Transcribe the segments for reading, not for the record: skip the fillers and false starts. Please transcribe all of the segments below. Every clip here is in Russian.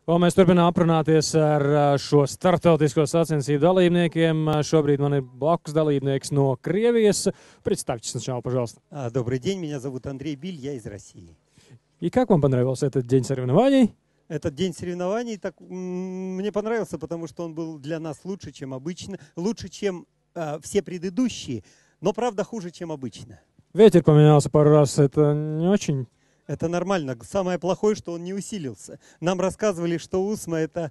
Un mēs turpinām aprunāties ar šo starptautisko sacensību dalībniekiem. Šobrīd man ir blakus dalībnieks no Krievijas. Представьтесь сначала, пожалуйста. Добрый день, меня зовут Андрей Биль, я из России. И как вам понравился этот день соревнований? Этот день соревнований мне понравился, потому что он был для нас лучше, чем обычно, лучше, чем все предыдущие, но правда хуже, чем обычно. Ветер поменялся пару раз, это не очень... Это нормально. Самое плохое, что он не усилился. Нам рассказывали, что Усма — это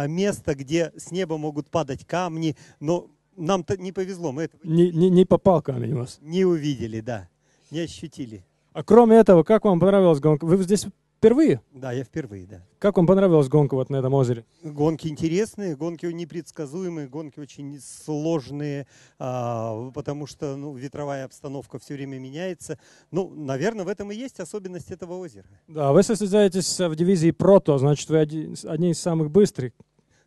место, где с неба могут падать камни, но нам-то не повезло. Мы этого не попал камень у вас. Не увидели, да, не ощутили. А кроме этого, как вам понравилась гонка? Вы здесь впервые? Да, я впервые, да. Как вам понравилась гонка вот на этом озере? Гонки интересные, гонки непредсказуемые, гонки очень сложные, потому что ветровая обстановка все время меняется. Наверное, в этом и есть особенность этого озера. Да, вы состязаетесь в дивизии Прото, значит, вы одни из самых быстрых.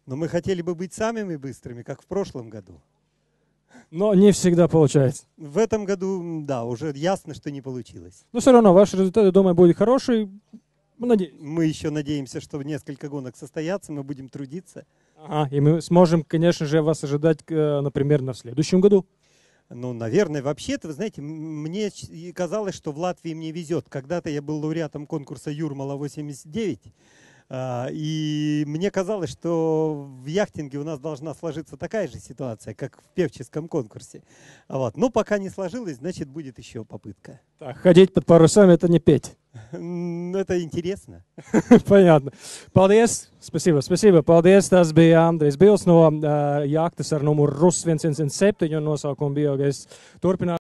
Но мы хотели бы быть самыми быстрыми, как в прошлом году. Но не всегда получается. В этом году, да, уже ясно, что не получилось. Но все равно ваш результат, я думаю, будет хороший. Мы еще надеемся, что несколько гонок состоятся, мы будем трудиться. Ага, и мы сможем, конечно же, вас ожидать, например, на следующем году. Наверное, вообще-то, вы знаете, мне казалось, что в Латвии мне везет. Когда-то я был лауреатом конкурса Юрмала-89, и мне казалось, что в яхтинге у нас должна сложиться такая же ситуация, как в певческом конкурсе. Но пока не сложилось, значит, будет еще попытка. Так, ходить под парусами — это не петь. Это интересно. Понятно. Paldies. Спасибо. Paldies. Tas bija Andrejs Bils no jahtas ar numuru RUS 1107 un nosaukumu bija, ka es turpināšu.